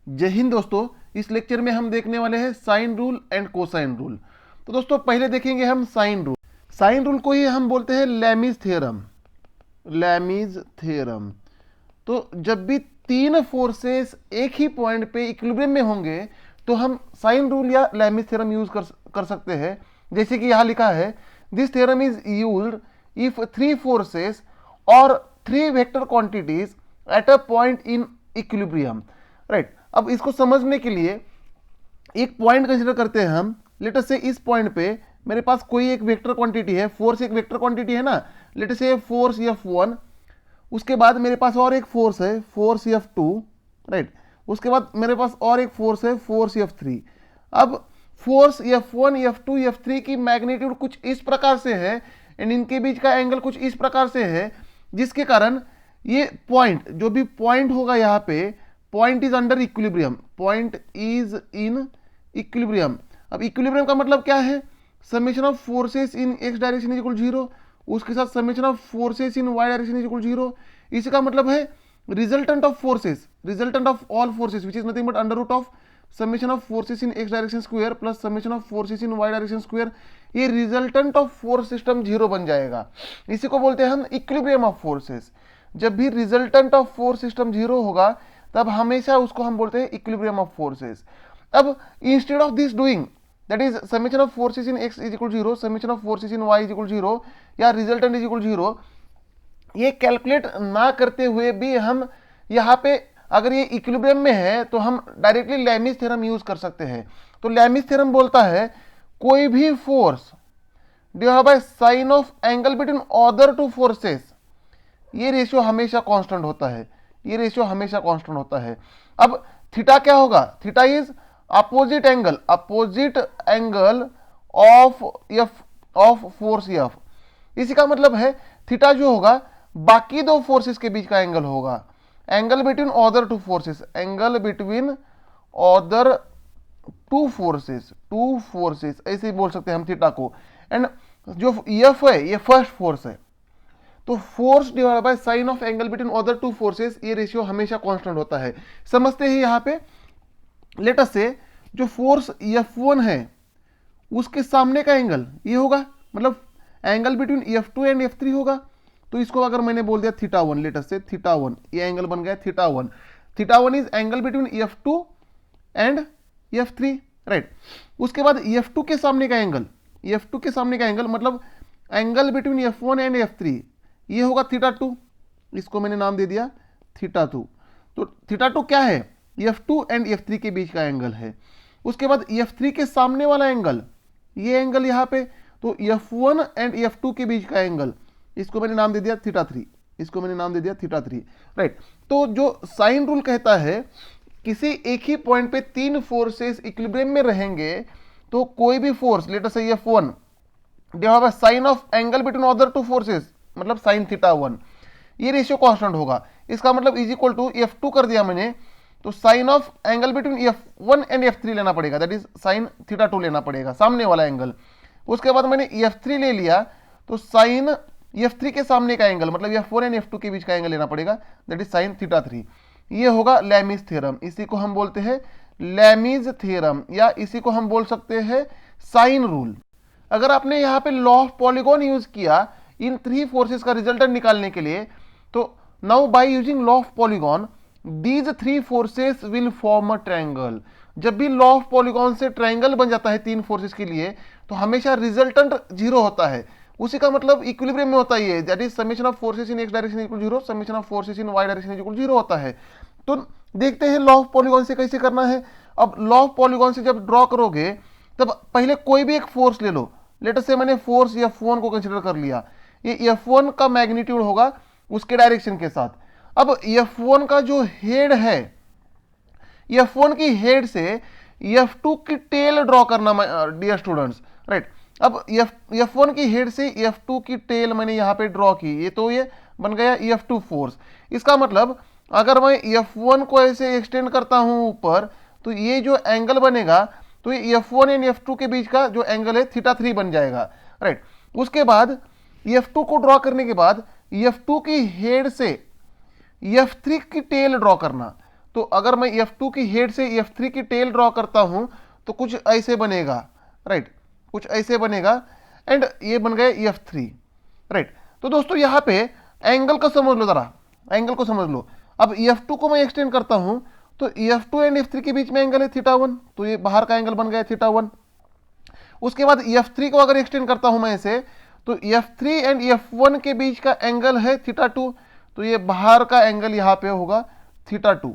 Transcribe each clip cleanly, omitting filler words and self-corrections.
जय हिंद दोस्तों। इस लेक्चर में हम देखने वाले हैं sine rule and cosine rule. तो दोस्तों पहले देखेंगे हम साइन रूल। साइन रूल को ही हम बोलते हैं लैमीज थ्योरम। लैमीज थ्योरम। तो जब भी तीन फोर्सेस एक ही पॉइंट पे इक्विलिब्रियम में होंगे तो हम साइन रूल या लैमीज थ्योरम यूज कर सकते हैं। जैसे कि यहां लिखा है, this theorem is used if three forces और three vector quantities at a point in equilibrium. Right, अब इसको समझने के लिए एक पॉइंट कंसीडर करते हैं हम। लेट अस से इस पॉइंट पे मेरे पास कोई एक वेक्टर क्वांटिटी है, फोर्स एक वेक्टर क्वांटिटी है ना। लेट अस से फोर्स F1, उसके बाद मेरे पास और एक फोर्स है फोर्स F2, राइट। उसके बाद मेरे पास और एक फोर्स है फोर्स F3। अब फोर्स F1, F2, F3 की मैग्नीट्यूड कुछ इस प्रकार से है एंड इनके बीच का एंगल कुछ इस प्रकार से है, जिसके कारण ये पॉइंट, जो भी पॉइंट होगा यहाँ पे, point is under equilibrium. Point is in equilibrium. अब इक्विलिब्रियम का मतलब क्या है? Summation of forces in X direction is equal 0, उसके साथ summation of forces in Y direction is equal 0। इसका मतलब है resultant of forces, resultant of all forces which is nothing but under root of summation of forces in X direction square plus summation of forces in Y direction square. ये resultant of force system 0 बन जाएगा। इसी को बोलते हैं हम equilibrium of forces. जब भी रिजल्टेंट ऑफ फोर्स सिस्टम 0 होगा तब हमेशा उसको हम बोलते हैं इक्विलिब्रियम ऑफ फोर्सेस। अब instead of this doing, that is summation of forces in X is equal 0, summation of forces in Y is equal 0 या रिजल्टेंट इज इक्वल 0, ये कैलकुलेट ना करते हुए भी हम यहाँ पे अगर ये इक्विलिब्रियम में है तो हम डायरेक्टली लैमीज थ्योरम यूज कर सकते हैं। तो लैमीज थ्योरम बोलता है कोई भी force divided by sine of angle between other two forces, ये रेशियो हमेशा कांस्टेंट होता है। ये रेशियो हमेशा कांस्टेंट होता है। अब थीटा क्या होगा? Theta is opposite angle, opposite angle of F, of force F. इसी का मतलब है थीटा जो होगा बाकी दो फोर्सेस के बीच का एंगल होगा। Angle between other two forces, angle between other two forces, two forces ऐसे ही बोल सकते हैं हम थीटा को। एंड जो एफ है ये फर्स्ट फोर्स है, तो force divide by sine of angle between other two forces, ये रेशियो हमेशा कांस्टेंट होता है। समझते हैं यहाँ पे। लेट अस से जो फोर्स F1 है उसके सामने का एंगल ये होगा, मतलब angle between F2 and F3 होगा। तो इसको अगर मैंने बोल दिया थीटा 1, लेट अस से थीटा 1, ये एंगल बन गया theta 1। Theta 1 is angle between F2 and F3, right. उसके बाद F2 के सामने का एंगल, F2 के सामने का एंगल मतलब angle between F1 and F3, ये होगा थीटा 2। इसको मैंने नाम दे दिया थीटा 2। तो थीटा 2 क्या है? F2 एंड F3 के बीच का एंगल है। उसके बाद F3 के सामने वाला एंगल, ये एंगल यहाँ पे, तो F1 एंड F2 के बीच का एंगल, इसको मैंने नाम दे दिया थीटा 3। इसको मैंने नाम दे दिया थीटा 3, राइट। तो जो साइन रूल कहता है किसी एक ही पॉइंट पे तीन फोर्सेस इक्विलिब्रियम में रहेंगे तो कोई भी फोर्स, लेट अस से F1 divide by sine of angle between other two forces, मतलब साइन थीटा 1, ये रेशियो कांस्टेंट होगा। इसका मतलब इज इक्वल टू F2 कर दिया मैंने, तो sine of angle between F1 and F3 लेना पड़ेगा, दैट इज साइन थीटा 2 लेना पड़ेगा, सामने वाला एंगल। उसके बाद मैंने F3 ले लिया, तो साइन F3 के सामने का एंगल मतलब F1 एंड F2 के बीच का एंगल लेना पड़ेगा, दैट इज साइन थीटा 3। ये होगा लैमीज थ्योरम। इसी को हम बोलते हैं लैमीज थ्योरम या इसी को हम बोल सकते हैं साइन रूल। अगर आपने यहाँ पे लॉ ऑफ पॉलीगॉन यूज किया इन थ्री फोर्सेस का रिजल्टेंट निकालने के लिए, तो now by using law of polygon these three forces will form a triangle. जब भी लॉ ऑफ पॉलीगॉन से ट्रायंगल बन जाता है तीन फोर्सेस के लिए, तो हमेशा रिजल्टेंट 0 होता है। उसी का मतलब इक्विलिब्रियम में होता है, that is summation of forces in X direction equal 0, summation of forces in Y direction equal 0 होता है। तो देखते हैं लॉ ऑफ पॉलीगॉन से कैसे करना है। अब लॉ ऑफ पॉलीगॉन से जब ड्रॉ करोगे तब पहले कोई भी एक फोर्स ले लो। लेट अस से मैंने फोर्स F1 को कंसीडर कर लिया, ये F1 का मैग्नीट्यूड होगा उसके डायरेक्शन के साथ। अब F1 का जो हेड है, F1 की हेड से F2 की टेल ड्रॉ करना डियर स्टूडेंट्स, राइट। अब F1 की हेड से F2 की टेल मैंने यहाँ पे ड्रॉ की, ये तो ये बन गया F2 फोर्स। इसका मतलब अगर मैं F1 को ऐसे एक्सटेंड करता हूं ऊपर, तो ये जो एंगल बनेगा, तो ये F1 एंड F2 के बीच का जो एंगल है थीटा 3 बन जाएगा, राइट। उसके बाद F2 को ड्रॉ करने के बाद F2 की हेड से F3 की टेल ड्रॉ करना, तो अगर मैं F2 की हेड से F3 की टेल ड्रॉ करता हूं तो कुछ ऐसे बनेगा, राइट, कुछ ऐसे बनेगा, एंड ये बन गया F3, राइट। तो दोस्तों यहाँ पे एंगल को समझ लो, जरा एंगल को समझ लो। अब F2 को मैं एक्सटेंड करता हूं तो F2 एंड F3 के बीच में एंगल है θ1, तो ये बाहर का एंगल बन गया θ1। उसके बाद F3 को अगर एक्सटेंड करता हूं मैं इसे, तो F3 एंड F1 के बीच का एंगल है θ2, तो ये बाहर का एंगल यहाँ पे होगा θ2,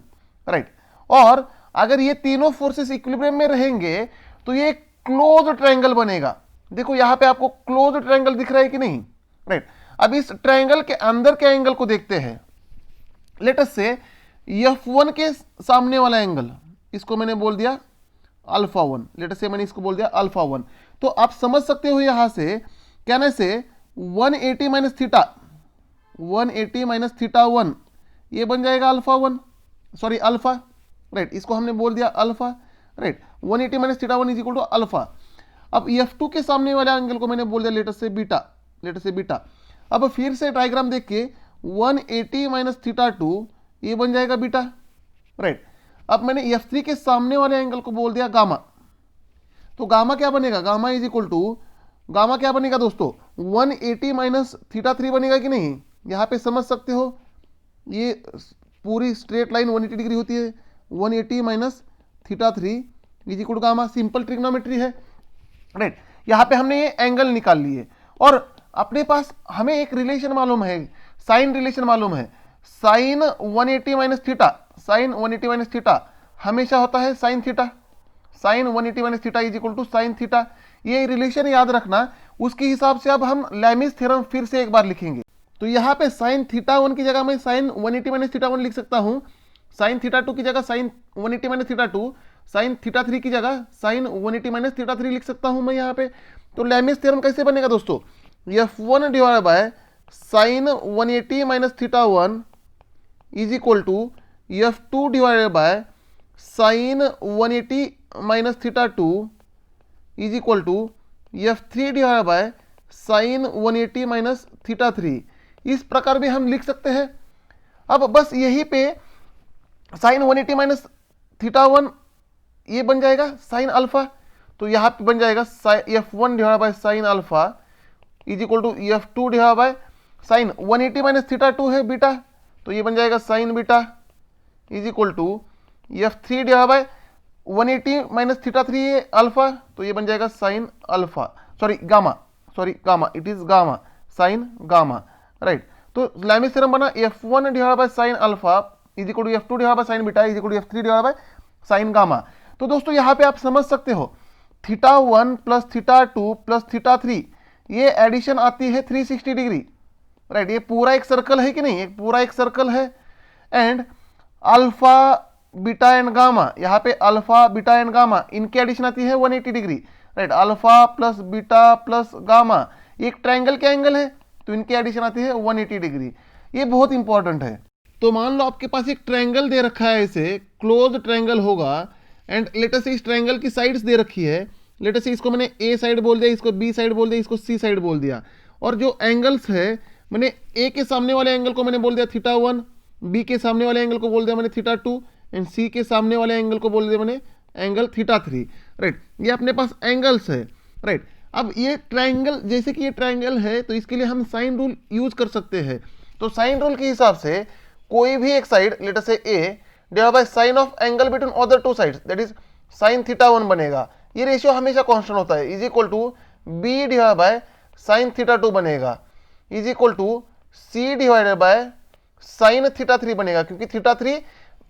राइट। और अगर ये तीनों फोर्सेस इक्विलिब्रियम में रहेंगे तो ये क्लोज ट्रायंगल बनेगा। देखो यहाँ पे आपको क्लोज ट्रायंगल दिख रहा है कि नहीं, राइट। अब इस ट्रायंगल के अंदर के एंगल को देखते हैं। लेट अस से F1 के सामने वाला एंगल, इसको मैंने बोल दिया α1, लेट अस से मैंने इसको बोल दिया α1। तो आप समझ सकते हो यहां से कहने से 180 माइनस थीटा, 180 माइनस θ1 ये बन जाएगा α1, सॉरी अल्फा, राइट। इसको हमने बोल दिया alpha, right. 180 minus θ1 is equal to alpha. अब F2 के सामने वाले एंगल को मैंने बोल दिया लेट अस से बीटा, लेट अस से बीटा। अब फिर से डायग्राम देख के 180 माइनस θ2 ये बन जाएगा बीटा, राइट। अब मैंने F3 के सामने वाले एंगल को बोल दिया गामा, तो गामा क्या बनेगा, gamma is equal to, gamma क्या बनेगा दोस्तों, 180 माइनस θ3 बनेगा कि नहीं। यहाँ पे समझ सकते हो ये पूरी स्ट्रेट लाइन 180 डिग्री होती है, 180 minus θ3 is equal to gamma, simple trigonometry है, राइट। यहाँ पे हमने ये एंगल निकाल लिए और अपने पास हमें एक रिलेशन मालूम है, साइन रिलेशन मालूम है। Sine 180 minus theta, sine 180 minus theta हमेशा होता है sine theta, sine 180 minus theta is equal to sine theta. ये रिलेशन याद रखना, उसके हिसाब से अब हम लैमिस थ्योरम फिर से एक बार लिखेंगे। तो यहाँ पे साइन θ1 की जगह मैं साइन 180 माइनस θ1 लिख सकता हूँ, साइन θ2 की जगह साइन 180 माइनस θ2, साइन θ3 की जगह साइन 180 माइनस θ3 लिख सकता हूँ मैं यहाँ पे। तो लैमिस थ्योरम कैसे बनेगा दोस्तों, F1 divide by sine 180 minus θ1 is equal to F2 divided by sine 180 minus θ2 is equal to F3 divided by sine 180 minus θ3। इस प्रकार भी हम लिख सकते हैं। अब बस यहीं पे साइन 180 माइनस θ1 ये बन जाएगा साइन अल्फा, तो यहाँ पे बन जाएगा F1 divide by sine alpha is equal to F2 divide by sine 180 minus θ2 है बीटा, तो ये बन जाएगा sine beta is equal to F3 divide by 180 minus θ3 है अल्फा, तो ये बन जाएगा sine alpha, sorry gamma, it is gamma, sine gamma, right. तो लैमिस थ्योरम बना F1 divide by sine alpha is equal to F2 divide by sine beta is equal to F3 divide by sine gamma. तो दोस्तों यहाँ पे आप समझ सकते हो θ1 प्लस θ2 प्लस θ3 ये एडिशन आती है 360 डिग्री, राइट। ये पूरा एक सर्कल है कि नहीं, एक पूरा एक सर्कल है। And alpha beta and gamma, यहाँ पे अल्फा बीटा एंड गामा इनकी एडिशन आती है 180 degree, right. Alpha plus beta plus gamma एक ट्रायंगल के एंगल है, तो इनकी एडिशन आती है 180 डिग्री। ये बहुत इंपॉर्टेंट है। तो मान लो आपके पास एक ट्रायंगल दे रखा है, इसे क्लोज ट्रायंगल होगा, एंड लेटर से इस ट्रायंगल की साइड्स दे रखी है। लेटर से इसको मैंने ए साइड बोल दिया, इसको बी साइड बोल दिया, इसको सी साइड बोल दिया। और जो एंगल्स है मैंने ए के सामने वाले एंगल को मैंने बोल दिया θ1, बी के सामने वाले एंगल को बोल दिया मैंने θ2, एंड सी के सामने वाले एंगल को बोल दिया मैंने एंगल θ3, राइट। ये अपने पास एंगल्स है, राइट। अब ये ट्रायंगल, जैसे कि ये ट्रायंगल है तो इसके लिए हम साइन रूल यूज कर सकते हैं। तो साइन रूल के हिसाब से कोई भी एक साइड लेटर से a divide by sine of angle between other two sides that is sine θ1 बनेगा। ये रेशियो हमेशा कांस्टेंट होता है, is equal to b divide by sine θ2 बनेगा, is equal to c divided by sine θ3 बनेगा, क्योंकि θ3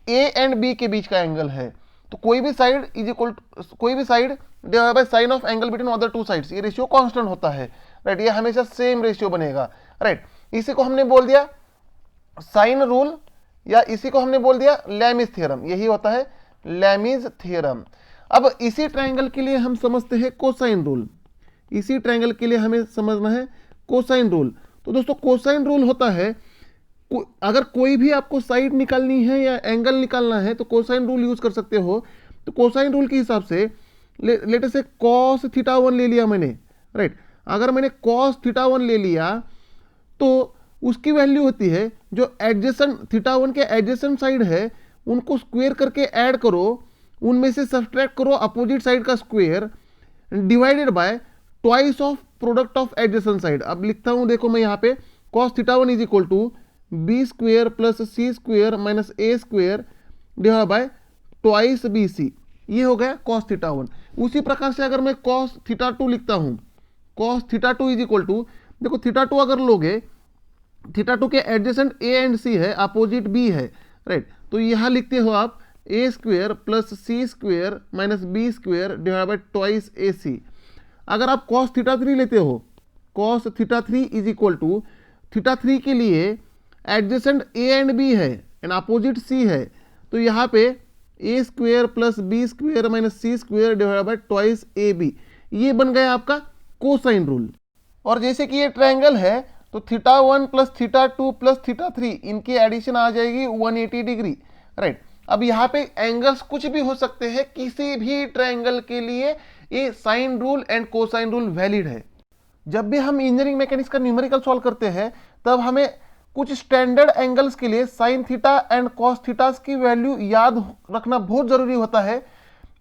ए and B के बीच का एंगल है। तो कोई भी साइड इज इक्वल टू कोई भी side divide by sine of angle between other two sides, ये रेशियो कांस्टेंट होता है, राइट। ये हमेशा सेम रेशियो बनेगा, राइट। इसी को हमने बोल दिया साइन रूल, या इसी को हमने बोल दिया लैमिस थ्योरम, यही होता है लैमिस थ्योरम। अब इसी ट्रायंगल के लिए हम समझते हैं कोसाइन रूल, इसी ट्रायंगल के लिए हमें समझना है कोसाइन रूल। तो दोस्तों कोसाइन रूल होता है, अगर कोई भी आपको साइड निकालनी है या एंगल निकालना है तो कोसाइन रूल यूज कर सकते हो। तो कोसाइन रूल के हिसाब से लेटर से कॉस θ1 ले लिया मैंने, राइट। अगर मैंने कॉस θ1 ले लिया तो उसकी वैल्यू होती है जो एडजेसेंट θ1 के एडजेसेंट साइड है उनको स्क्वायर करके ऐड करो, उनमें से सब्सट्रैक्ट करो अपोजिट साइड का square divided by twice of product of adjacent side. अब लिखता हूं, देखो मैं यहाँ पे cos theta one is equal to B square plus C square minus A square divide by twice B C, ये हो गया cos थीटा वन। उसी प्रकार से अगर मैं cos थीटा टू लिखता हूं, cos theta two is equal to, देखो थीटा टू अगर लोगे, थीटा टू के एडजेसेंट ए एंड सी है, अपोजिट बी है, राइट, तो यहां लिखते हो आप a square plus C square minus b square divide by twice a c. अगर आप cos थीटा थ्री लेते हो, cos theta three is equal to, theta three के लिए एडजेसेंट ए एंड बी है एंड अपोजिट सी है, तो यहाँ पे a square plus b square minus c square divide by twice a b, ये बन गया आपका कोसाइन रूल। और जैसे कि ये ट्रायंगल है तो theta one plus theta two plus theta three, इनकी एडिशन आ जाएगी 180 डिग्री, राइट। अब यहाँ पे एंगल्स कुछ भी हो सकते हैं, किसी भी ट्रायंगल के लिए ये sine rule and cosine rule valid है। जब भी हम इंजीनियरिंग मैकेनिक्स का न्यूमेरिकल सॉल्व करते हैं तब हमें कुछ स्टैंडर्ड एंगल्स के लिए sine theta and cos theta की वैल्यू याद रखना बहुत जरूरी होता है,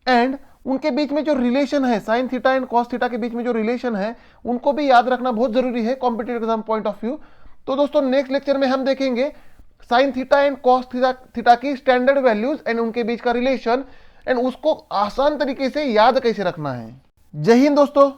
एंड उनके बीच में जो रिलेशन है, sine theta and cos theta के बीच में जो रिलेशन है, उनको भी याद रखना बहुत जरूरी है competitive exam point of view. तो दोस्तों नेक्स्ट लेक्चर में हम देखेंगे sign theta and cos theta की स्टैंडर्ड वैल्यूज एंड उनके बीच का रिलेशन, एंड उसको आसान तरीके से याद कैसे रखना है। जय हिंद दोस्तों।